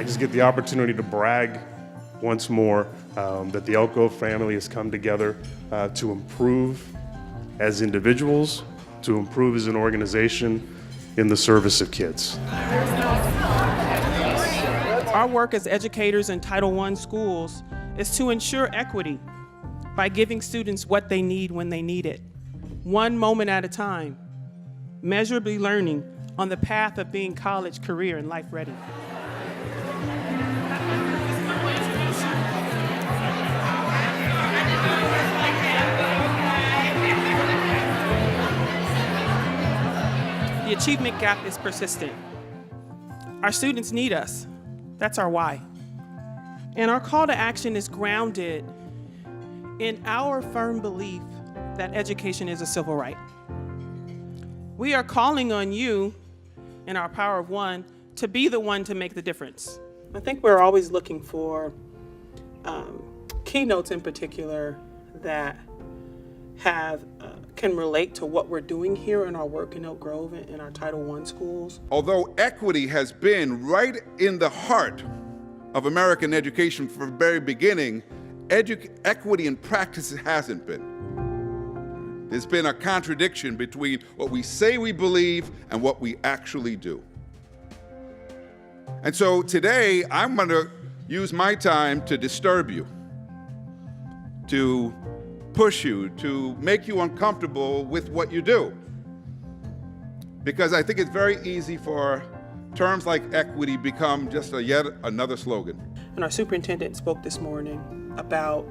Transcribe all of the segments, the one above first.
I just get the opportunity to brag once more that the Elk Grove family has come together to improve as individuals, to improve as an organization in the service of kids. Our work as educators in Title I schools is to ensure equity by giving students what they need when they need it, one moment at a time, measurably learning on the path of being college, career, and life ready. The achievement gap is persistent. Our students need us. That's our why. And our call to action is grounded in our firm belief that education is a civil right. We are calling on you, in our power of one, to be the one to make the difference. I think we're always looking for keynotes in particular that can relate to what we're doing here in our work in Elk Grove and in our Title I schools. Although equity has been right in the heart of American education from the very beginning, equity in practice hasn't been. There's been a contradiction between what we say we believe and what we actually do. And so today, I'm going to use my time to disturb you, to push you, to make you uncomfortable with what you do. Because I think it's very easy for terms like equity become just yet another slogan. And our superintendent spoke this morning about,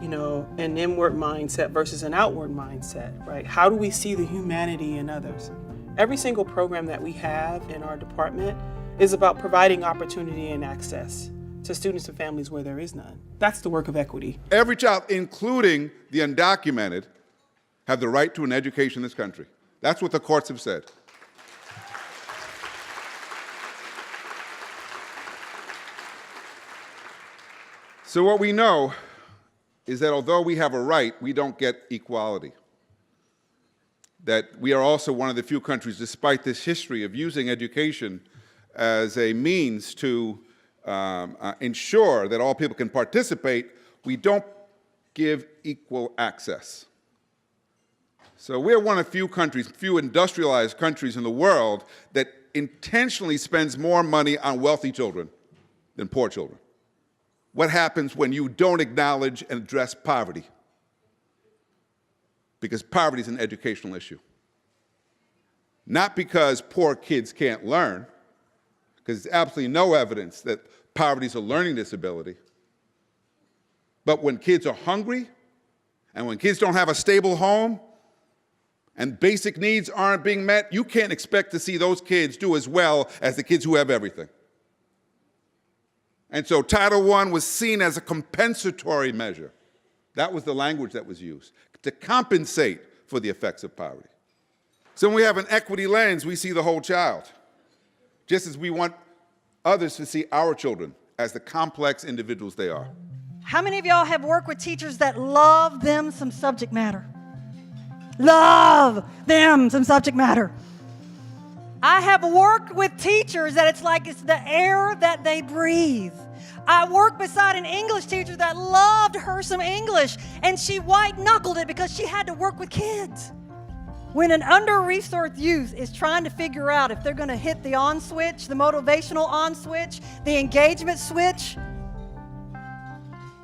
an inward mindset versus an outward mindset, right? How do we see the humanity in others? Every single program that we have in our department is about providing opportunity and access to students and families where there is none. That's the work of equity. Every child, including the undocumented, have the right to an education in this country. That's what the courts have said. So what we know is that although we have a right, we don't get equality. That we are also one of the few countries, despite this history of using education as a means to ensure that all people can participate, we don't give equal access. So we're one of few industrialized countries in the world that intentionally spends more money on wealthy children than poor children. What happens when you don't acknowledge and address poverty? Because poverty is an educational issue. Not because poor kids can't learn, because there's absolutely no evidence that poverty is a learning disability. But when kids are hungry, and when kids don't have a stable home, and basic needs aren't being met, you can't expect to see those kids do as well as the kids who have everything. And so Title I was seen as a compensatory measure. That was the language that was used, to compensate for the effects of poverty. So when we have an equity lens, we see the whole child, just as we want others to see our children as the complex individuals they are. How many of y'all have worked with teachers that love them some subject matter? Love them some subject matter. I have worked with teachers that it's like it's the air that they breathe. I worked beside an English teacher that loved her some English, and she white-knuckled it because she had to work with kids. When an under-resourced youth is trying to figure out if they're going to hit the on switch, the motivational on switch, the engagement switch,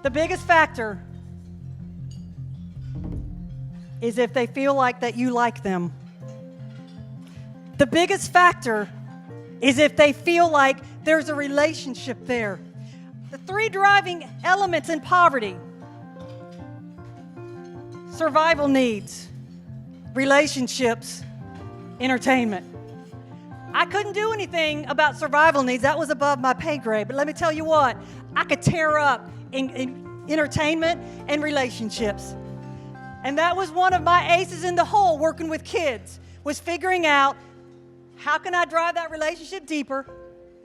the biggest factor is if they feel like that you like them. The biggest factor is if they feel like there's a relationship there. The three driving elements in poverty: survival needs, relationships, entertainment. I couldn't do anything about survival needs. That was above my pay grade. But let me tell you what, I could tear up in entertainment and relationships. And that was one of my aces in the hole working with kids, was figuring out, how can I drive that relationship deeper?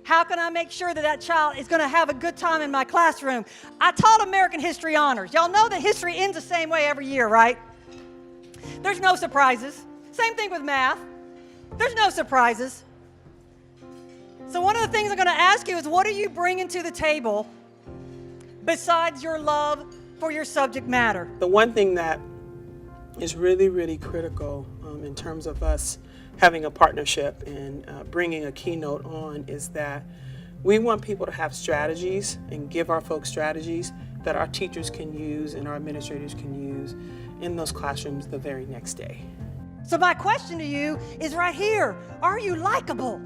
How can I make sure that that child is going to have a good time in my classroom? I taught American History Honors. Y'all know that history ends the same way every year, right? There's no surprises. Same thing with math. There's no surprises. So one of the things I'm going to ask you is, what are you bringing to the table besides your love for your subject matter? The one thing that is really, really critical in terms of us having a partnership and bringing a keynote on is that we want people to have strategies and give our folks strategies that our teachers can use and our administrators can use in those classrooms the very next day. So my question to you is right here. Are you likable?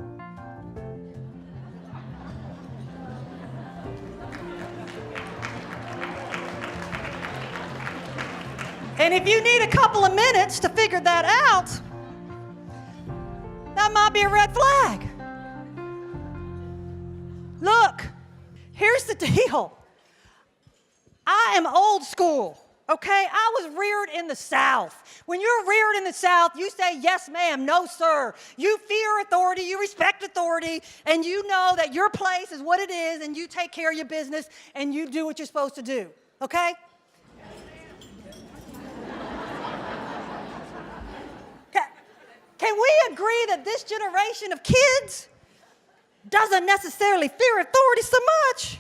And if you need a couple of minutes to figure that out, that might be a red flag. Look, here's the deal. I am old school, okay? I was reared in the South. When you're reared in the South, you say yes, ma'am, no, sir. You fear authority, you respect authority, and you know that your place is what it is, and you take care of your business, and you do what you're supposed to do, okay? Can we agree that this generation of kids doesn't necessarily fear authority so much?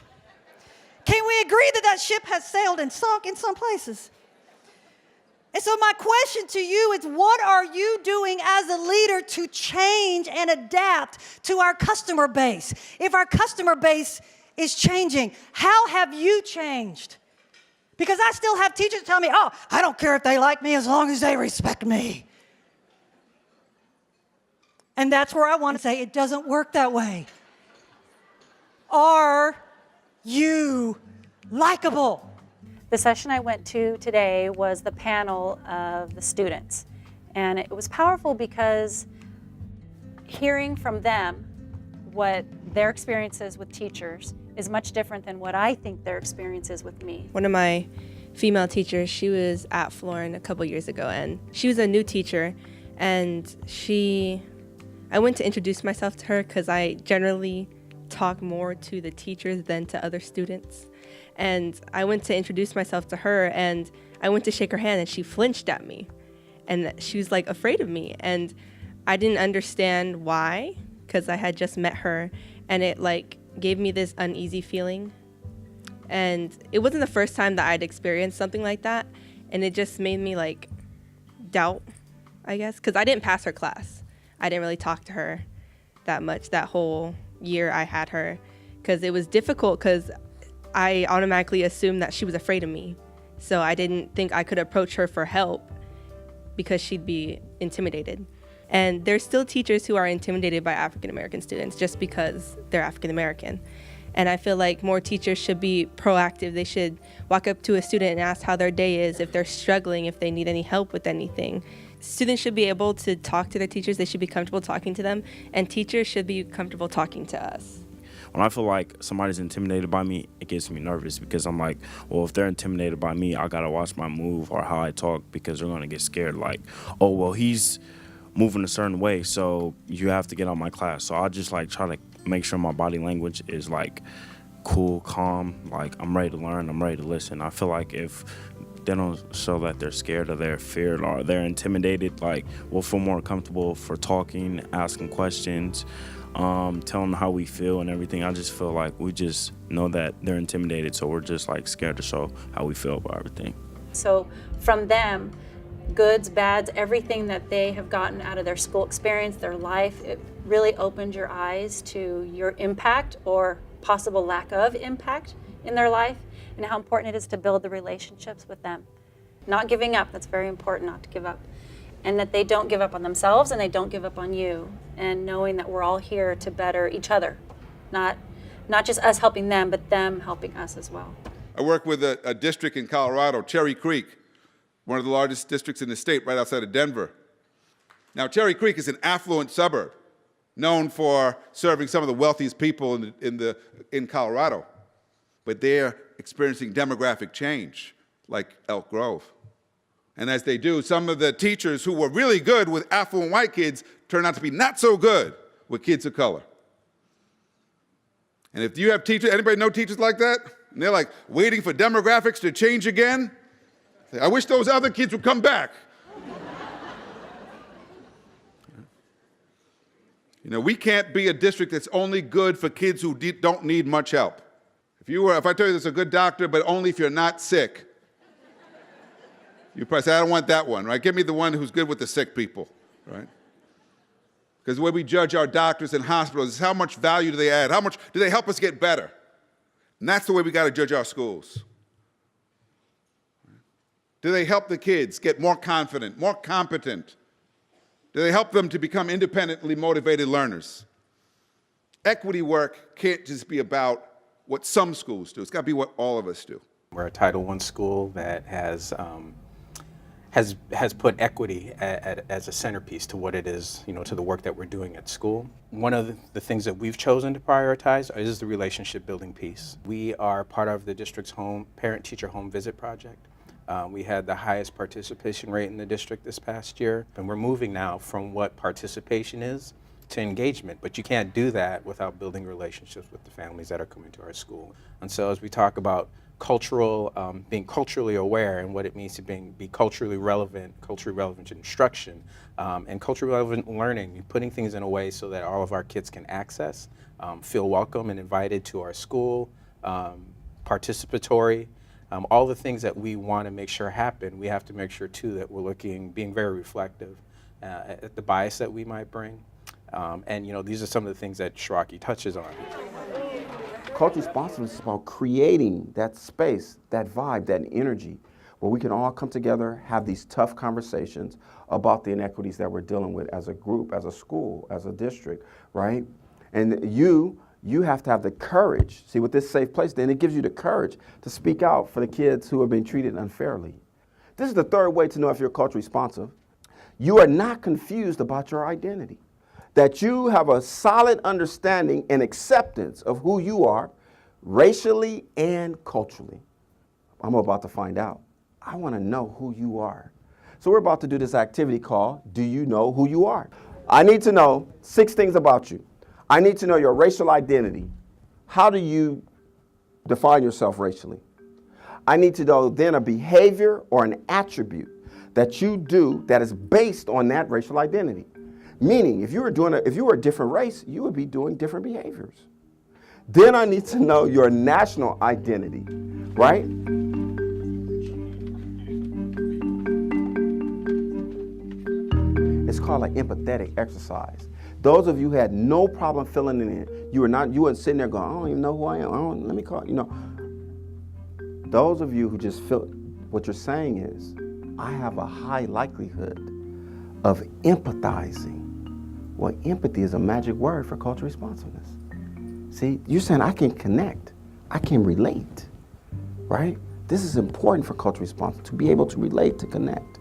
Can we agree that that ship has sailed and sunk in some places? And so my question to you is, what are you doing as a leader to change and adapt to our customer base? If our customer base is changing, how have you changed? Because I still have teachers tell me, oh, I don't care if they like me as long as they respect me. And that's where I want to say it doesn't work that way. Are you likable? The session I went to today was the panel of the students. And it was powerful because hearing from them what their experiences with teachers is much different than what I think their experience is with me. One of my female teachers, she was at Florin a couple years ago, and she was a new teacher, and I went to introduce myself to her because I generally talk more to the teachers than to other students. And I went to introduce myself to her, and I went to shake her hand, and she flinched at me. And she was like afraid of me. And I didn't understand why, because I had just met her, and it like gave me this uneasy feeling. And it wasn't the first time that I'd experienced something like that. And it just made me like doubt, I guess, because I didn't pass her class. I didn't really talk to her that much that whole year I had her, because it was difficult because I automatically assumed that she was afraid of me. So I didn't think I could approach her for help because she'd be intimidated. And there's still teachers who are intimidated by African American students just because they're African American. And I feel like more teachers should be proactive. They should walk up to a student and ask how their day is, if they're struggling, if they need any help with anything. Students should be able to talk to their teachers. They should be comfortable talking to them. And teachers should be comfortable talking to us. When I feel like somebody's intimidated by me, it gets me nervous because I'm like, well, if they're intimidated by me, I gotta watch my move or how I talk because they're gonna get scared. Like, oh, well, he's moving a certain way, so you have to get out my class. So I just like try to make sure my body language is like cool, calm, like I'm ready to learn, I'm ready to listen. I feel like if they don't show that they're scared or they're feared or they're intimidated, like we'll feel more comfortable for talking, asking questions, telling them how we feel and everything. I just feel like we just know that they're intimidated, so we're just like scared to show how we feel about everything. So from them, goods, bads, everything that they have gotten out of their school experience, their life, it really opened your eyes to your impact or possible lack of impact in their life and how important it is to build the relationships with them. Not giving up, that's very important, not to give up. And that they don't give up on themselves and they don't give up on you. And knowing that we're all here to better each other. Not just us helping them, but them helping us as well. I work with a district in Colorado, Cherry Creek, one of the largest districts in the state, right outside of Denver. Now, Cherry Creek is an affluent suburb, known for serving some of the wealthiest people in Colorado. But they're experiencing demographic change, like Elk Grove. And as they do, some of the teachers who were really good with affluent white kids turn out to be not so good with kids of color. And if you have teachers, anybody know teachers like that? And they're like waiting for demographics to change again. I wish those other kids would come back. You know, we can't be a district that's only good for kids who don't need much help. If I tell you there's a good doctor, but only if you're not sick, you probably say, I don't want that one, right? Give me the one who's good with the sick people, right? Because the way we judge our doctors and hospitals is how much value do they add? How much do they help us get better? And that's the way we got to judge our schools. Do they help the kids get more confident, more competent? Do they help them to become independently motivated learners? Equity work can't just be about what some schools do. It's got to be what all of us do. We're a Title I school that has put equity as a centerpiece to what it is, to the work that we're doing at school. One of the things that we've chosen to prioritize is the relationship building piece. We are part of the district's parent-teacher home visit project. We had the highest participation rate in the district this past year, and we're moving now from what participation is to engagement, but you can't do that without building relationships with the families that are coming to our school. And so as we talk about being culturally aware and what it means to be culturally relevant instruction, and culturally relevant learning, putting things in a way so that all of our kids can access, feel welcome and invited to our school, participatory, all the things that we want to make sure happen, we have to make sure too that we're being very reflective at the bias that we might bring. And these are some of the things that Shiraki touches on. Cultural responsiveness is about creating that space, that vibe, that energy, where we can all come together, have these tough conversations about the inequities that we're dealing with as a group, as a school, as a district, right? And you have to have the courage. See, with this safe place, then it gives you the courage to speak out for the kids who have been treated unfairly. This is the third way to know if you're culturally responsive. You are not confused about your identity. That you have a solid understanding and acceptance of who you are, racially and culturally. I'm about to find out. I want to know who you are. So we're about to do this activity called, Do You Know Who You Are? I need to know 6 things about you. I need to know your racial identity. How do you define yourself racially? I need to know then a behavior or an attribute that you do that is based on that racial identity. Meaning, if you were a different race, you would be doing different behaviors. Then I need to know your national identity, right? It's called an empathetic exercise. Those of you who had no problem filling it in, you weren't sitting there going, I don't even know who I am. Let me call, Those of you who just feel, what you're saying is, I have a high likelihood of empathizing. Well, empathy is a magic word for cultural responsiveness. See, you're saying I can connect, I can relate, right? This is important for cultural responsiveness, to be able to relate, to connect.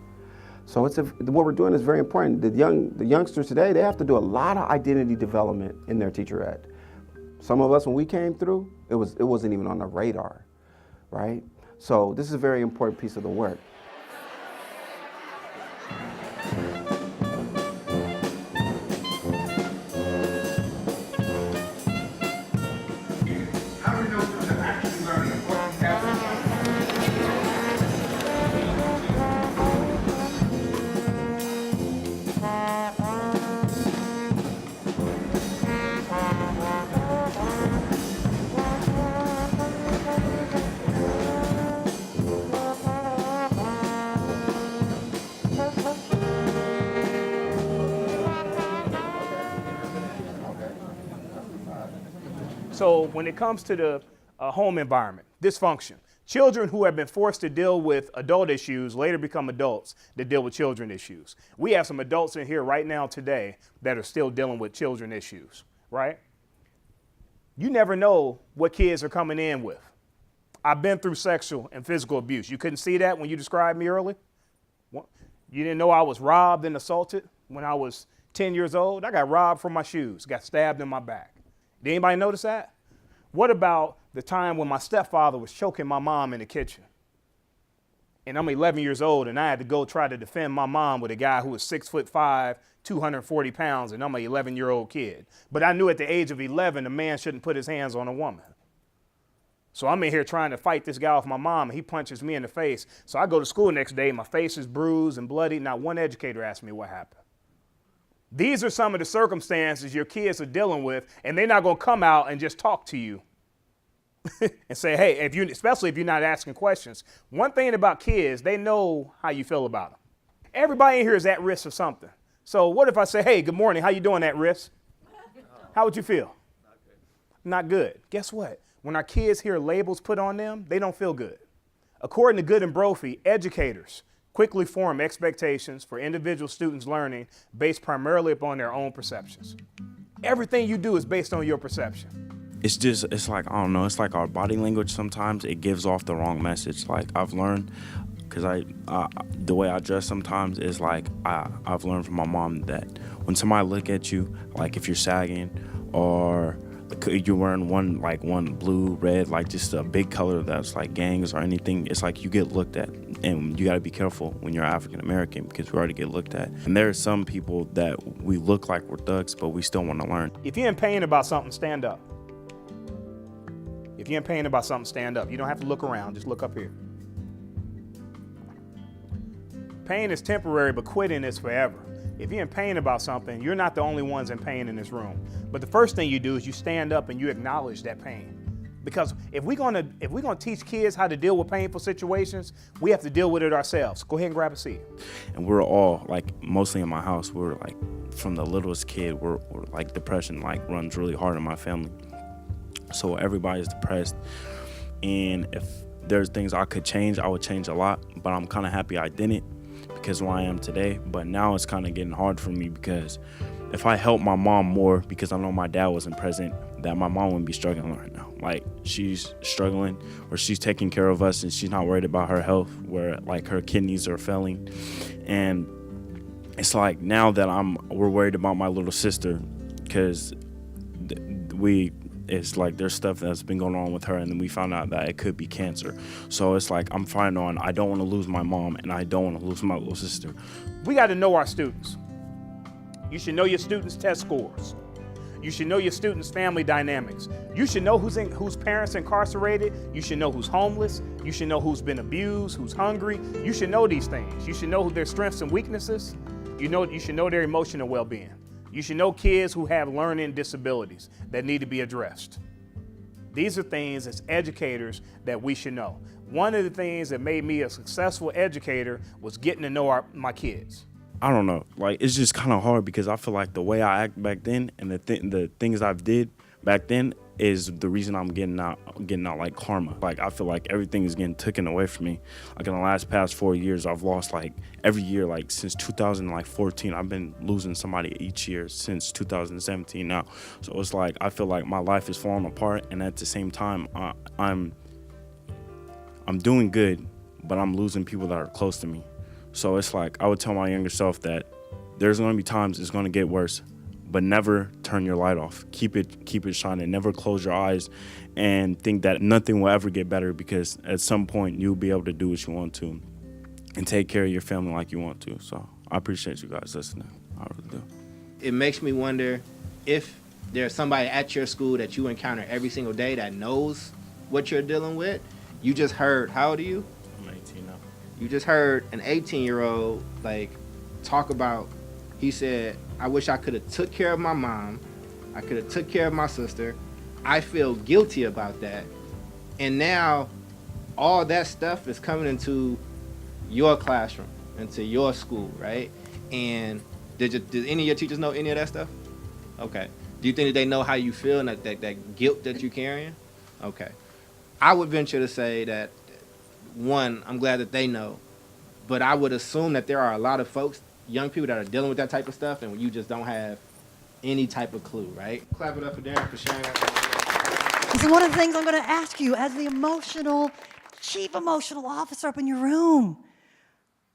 So what we're doing is very important. The youngsters today, they have to do a lot of identity development in their teacher ed. Some of us, when we came through, it wasn't even on the radar, right? So this is a very important piece of the work. So when it comes to the home environment, dysfunction, children who have been forced to deal with adult issues later become adults that deal with children issues. We have some adults in here right now today that are still dealing with children issues, right? You never know what kids are coming in with. I've been through sexual and physical abuse. You couldn't see that when you described me early? You didn't know I was robbed and assaulted when I was 10 years old? I got robbed from my shoes, got stabbed in my back. Did anybody notice that? What about the time when my stepfather was choking my mom in the kitchen? And I'm 11 years old, and I had to go try to defend my mom with a guy who was 6'5", 240 pounds, and I'm an 11-year-old kid. But I knew at the age of 11, a man shouldn't put his hands on a woman. So I'm in here trying to fight this guy with my mom, and he punches me in the face. So I go to school the next day, my face is bruised and bloody. Not one educator asked me what happened. These are some of the circumstances your kids are dealing with, and they're not going to come out and just talk to you and say, hey, especially if you're not asking questions. One thing about kids, they know how you feel about them. Everybody in here is at risk of something. So what if I say, hey, good morning, how you doing at risk? How would you feel? Not good. Guess what? When our kids hear labels put on them, they don't feel good. According to Good and Brophy, educators quickly form expectations for individual students' learning based primarily upon their own perceptions. Everything you do is based on your perception. It's like, I don't know, it's like our body language sometimes, it gives off the wrong message. Like I've learned, because the way I dress sometimes is like, I've learned from my mom that when somebody look at you, like if you're sagging or you're wearing one blue, red, like just a big color that's like gangs or anything, it's like you get looked at. And you got to be careful when you're African American because we already get looked at. And there are some people that we look like we're thugs, but we still want to learn. If you're in pain about something, stand up. If you're in pain about something, stand up. You don't have to look around, just look up here. Pain is temporary, but quitting is forever. If you're in pain about something, you're not the only ones in pain in this room. But the first thing you do is you stand up and you acknowledge that pain. Because if we're gonna teach kids how to deal with painful situations, we have to deal with it ourselves. Go ahead and grab a seat. And we're all, like, mostly in my house, we're like, from the littlest kid, we're like, depression like runs really hard in my family. So everybody's depressed. And if there's things I could change, I would change a lot. But I'm kind of happy I didn't because of where I am today. But now it's kind of getting hard for me because if I help my mom more, because I know my dad wasn't present, that my mom wouldn't be struggling right now. Like, she's struggling or she's taking care of us and she's not worried about her health, where like her kidneys are failing. And it's like now that we're worried about my little sister because it's like there's stuff that's been going on with her, and then we found out that it could be cancer. So it's like I'm fighting on, I don't want to lose my mom and I don't want to lose my little sister. We got to know our students. You should know your students' test scores. You should know your students' family dynamics. You should know whose parents incarcerated. You should know who's homeless. You should know who's been abused, who's hungry. You should know these things. You should know their strengths and weaknesses. You should know their emotional well-being. You should know kids who have learning disabilities that need to be addressed. These are things as educators that we should know. One of the things that made me a successful educator was getting to know my kids. I don't know, like it's just kind of hard because I feel like the way I act back then and the things I've did back then is the reason I'm getting out like karma. Like I feel like everything is getting taken away from me. Like in the past 4 years, I've lost like every year, like since 2014, I've been losing somebody each year since 2017 now. So it's like I feel like my life is falling apart, and at the same time, I'm doing good, but I'm losing people that are close to me. So it's like I would tell my younger self that there's going to be times it's going to get worse, but never turn your light off. Keep it shining. Never close your eyes and think that nothing will ever get better, because at some point you'll be able to do what you want to and take care of your family like you want to. So I appreciate you guys listening. I really do. It makes me wonder if there's somebody at your school that you encounter every single day that knows what you're dealing with. You just heard, how old are you? I'm 18 now. You just heard an 18-year-old talk about, he said, I wish I could have took care of my mom. I could have took care of my sister. I feel guilty about that. And now all that stuff is coming into your classroom, into your school, right? And did any of your teachers know any of that stuff? Okay. Do you think that they know how you feel and that guilt that you're carrying? Okay. I would venture to say that, one, I'm glad that they know, but I would assume that there are a lot of folks, young people, that are dealing with that type of stuff, and you just don't have any type of clue, right? Clap it up for Darren for sharing that. This is one of the things I'm going to ask you as the chief emotional officer up in your room.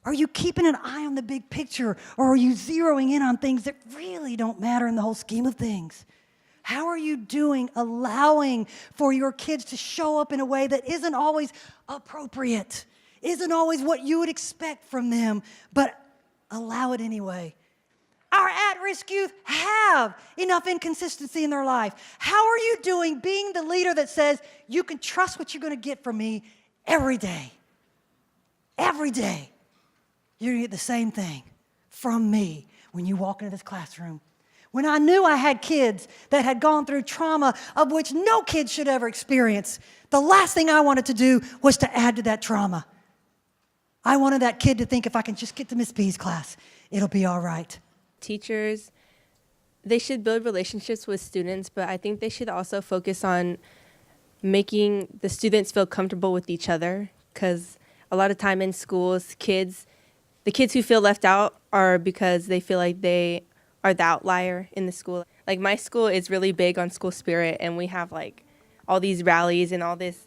Are you keeping an eye on the big picture, or are you zeroing in on things that really don't matter in the whole scheme of things? How are you doing allowing for your kids to show up in a way that isn't always appropriate, isn't always what you would expect from them, but allow it anyway? Our at-risk youth have enough inconsistency in their life. How are you doing being the leader that says, you can trust what you're going to get from me every day? Every day, you're going to get the same thing from me when you walk into this classroom. When I knew I had kids that had gone through trauma of which no kid should ever experience, the last thing I wanted to do was to add to that trauma. I wanted that kid to think, if I can just get to Miss B's class, it'll be all right. Teachers, they should build relationships with students, but I think they should also focus on making the students feel comfortable with each other, because a lot of time in schools, the kids who feel left out are because they feel like they are the outlier in the school. Like, my school is really big on school spirit, and we have like all these rallies and all these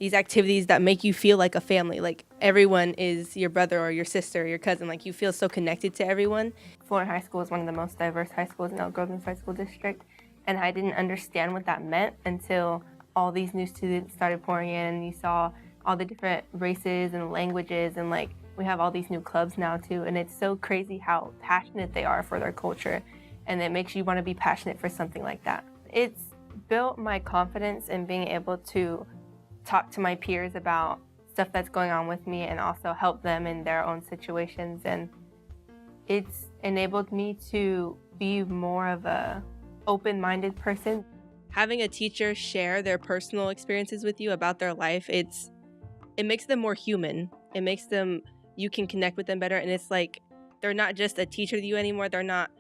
activities that make you feel like a family. Like, everyone is your brother or your sister or your cousin. Like, you feel so connected to everyone. Florida High School is one of the most diverse high schools in Elk Grove Unified School District, and I didn't understand what that meant until all these new students started pouring in, and you saw all the different races and languages, and like, we have all these new clubs now too, and it's so crazy how passionate they are for their culture, and it makes you want to be passionate for something like that. It's built my confidence in being able to talk to my peers about stuff that's going on with me and also help them in their own situations, and it's enabled me to be more of a open-minded person. Having a teacher share their personal experiences with you about their life, it makes them more human. It makes them, you can connect with them better, and it's like they're not just a teacher to you anymore. They're not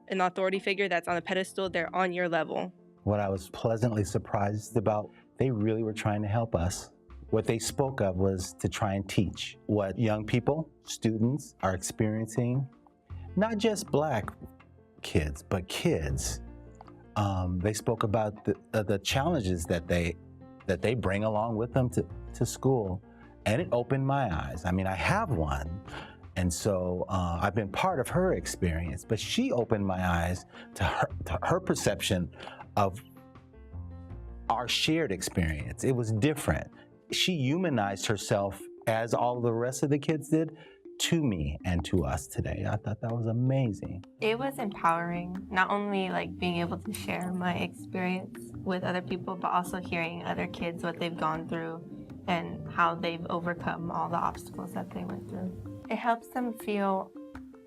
an authority figure that's on a pedestal. They're on your level. What I was pleasantly surprised about, they really were trying to help us. What they spoke of was to try and teach what young people, students are experiencing, not just Black kids, but kids. They spoke about the challenges that they bring along with them to school, and it opened my eyes. I mean, I have one, and so I've been part of her experience, but she opened my eyes to her perception of our shared experience. It was different. She humanized herself, as all the rest of the kids did, to me and to us today. I thought that was amazing. It was empowering, not only like being able to share my experience with other people, but also hearing other kids, what they've gone through and how they've overcome all the obstacles that they went through. It helps them feel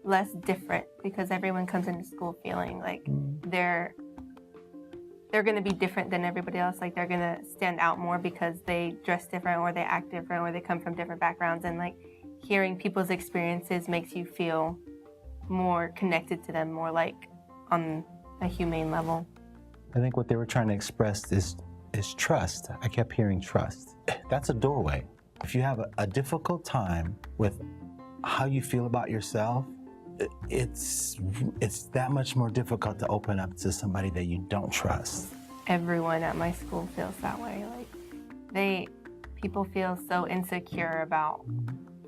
less different, because everyone comes into school feeling like they're going to be different than everybody else. Like, they're going to stand out more because they dress different, or they act different, or they come from different backgrounds. And like, hearing people's experiences makes you feel more connected to them, more like on a humane level. I think what they were trying to express is trust. I kept hearing trust. That's a doorway. If you have a difficult time with how you feel about yourself, it's that much more difficult to open up to somebody that you don't trust. Everyone at my school feels that way. Like, people feel so insecure about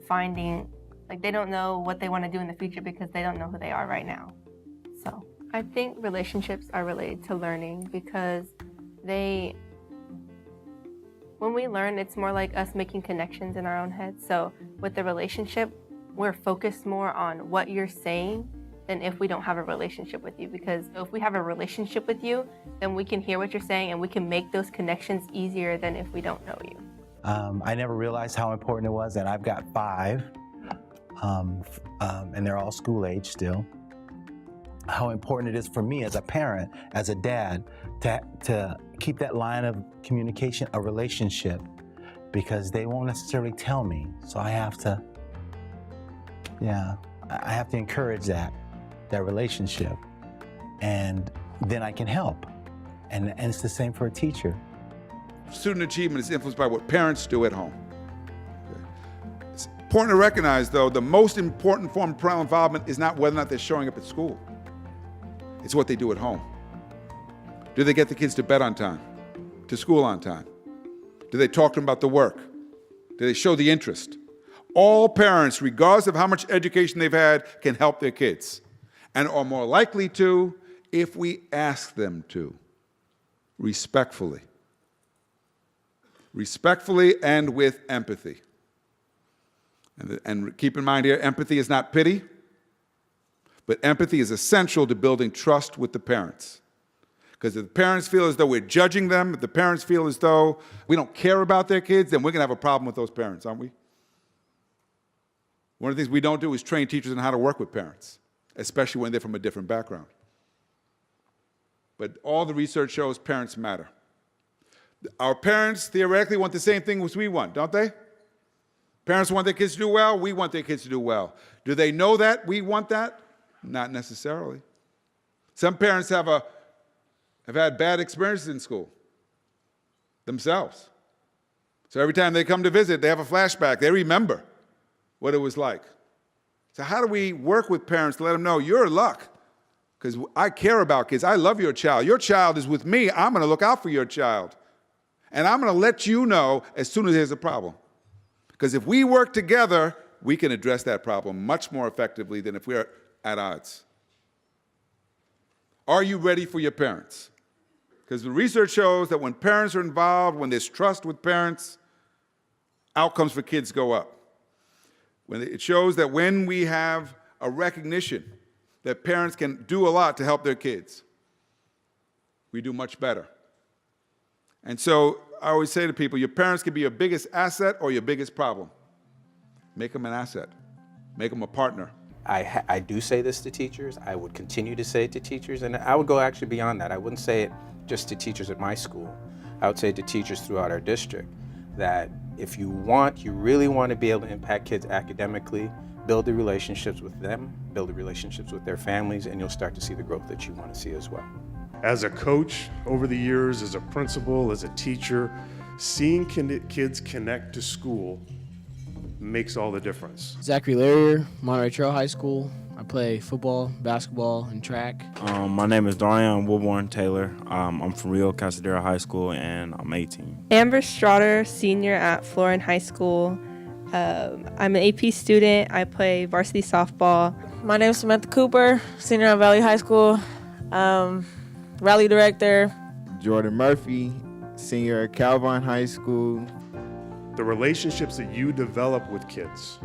finding, like, they don't know what they want to do in the future because they don't know who they are right now. So I think relationships are related to learning, because when we learn, it's more like us making connections in our own heads. So with the relationship, we're focused more on what you're saying than if we don't have a relationship with you. Because if we have a relationship with you, then we can hear what you're saying and we can make those connections easier than if we don't know you. I never realized how important it was, and I've got 5, and they're all school age still. How important it is for me as a parent, as a dad, to keep that line of communication, a relationship, because they won't necessarily tell me. So I have to encourage that relationship, and then I can help. And it's the same for a teacher. Student achievement is influenced by what parents do at home. Okay. It's important to recognize, though, the most important form of parental involvement is not whether or not they're showing up at school. It's what they do at home. Do they get the kids to bed on time, to school on time? Do they talk to them about the work? Do they show the interest? All parents, regardless of how much education they've had, can help their kids, and are more likely to if we ask them to, respectfully. Respectfully and with empathy. And keep in mind here, empathy is not pity, but empathy is essential to building trust with the parents. Because if the parents feel as though we're judging them, if the parents feel as though we don't care about their kids, then we're going to have a problem with those parents, aren't we? One of the things we don't do is train teachers on how to work with parents. especially when they're from a different background. But all the research shows parents matter. Our parents theoretically want the same thing as we want, don't they? Parents want their kids to do well, we want their kids to do well. Do they know that we want that? Not necessarily. Some parents have had bad experiences in school themselves. So every time they come to visit, they have a flashback. They remember what it was like. So how do we work with parents to let them know, you're in luck? Because I care about kids. I love your child. Your child is with me. I'm going to look out for your child. And I'm going to let you know as soon as there's a problem. Because if we work together, we can address that problem much more effectively than if we're at odds. Are you ready for your parents? Because the research shows that when parents are involved, when there's trust with parents, outcomes for kids go up. It shows that when we have a recognition that parents can do a lot to help their kids, we do much better. And so I always say to people, your parents can be your biggest asset or your biggest problem. Make them an asset. Make them a partner. I do say this to teachers. I would continue to say it to teachers, and I would go actually beyond that. I wouldn't say it just to teachers at my school. I would say it to teachers throughout our district that if you really want to be able to impact kids academically, build the relationships with them, build the relationships with their families, and you'll start to see the growth that you want to see as well. As a coach over the years, as a principal, as a teacher, seeing kids connect to school makes all the difference. Zachary Larrier, Monterey Trail High School. I play football, basketball, and track. My name is Darian Wilborn Taylor. I'm from Rio Casadero High School, and I'm 18. Amber Strotter, senior at Florin High School. I'm an AP student. I play varsity softball. My name is Samantha Cooper, senior at Valley High School. Rally director. Jordan Murphy, senior at Calvine High School. The relationships that you develop with kids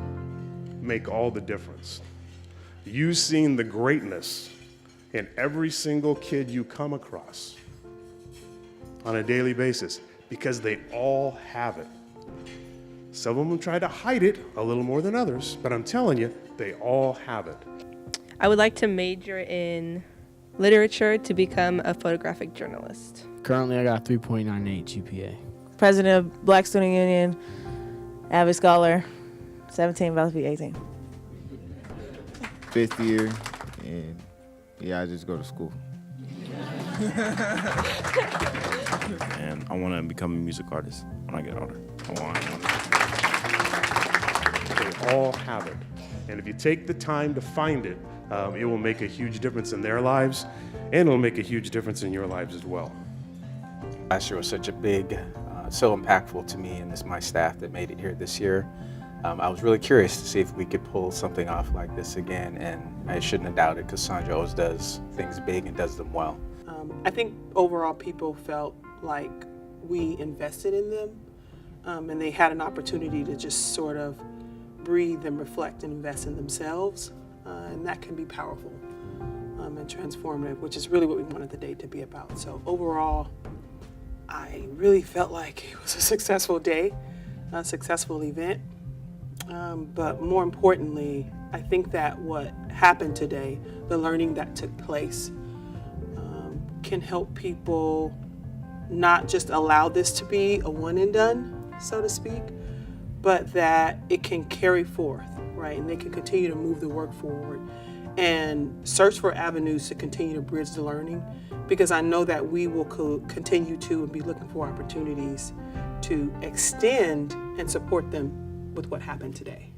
make all the difference. You seeing the greatness in every single kid you come across on a daily basis because they all have it. Some of them try to hide it a little more than others, but I'm telling you, they all have it. I would like to major in literature to become a photographic journalist. Currently, I got 3.98 GPA. President of Black Student Union, avid scholar, 17, about to be 18. 5th year, and yeah, I just go to school. And I want to become a music artist when I get older. They all have it. And if you take the time to find it, it will make a huge difference in their lives, and it will make a huge difference in your lives as well. Last year was such a big, so impactful to me and my staff that made it here this year. I was really curious to see if we could pull something off like this again, and I shouldn't have doubted because Sandra always does things big and does them well. I think overall people felt like we invested in them, and they had an opportunity to just sort of breathe and reflect and invest in themselves, and that can be powerful and transformative, which is really what we wanted the day to be about. So overall, I really felt like it was a successful day, a successful event. But more importantly, I think that what happened today, the learning that took place, can help people not just allow this to be a one and done, so to speak, but that it can carry forth, right? And they can continue to move the work forward and search for avenues to continue to bridge the learning, because I know that we will continue to and be looking for opportunities to extend and support them with what happened today.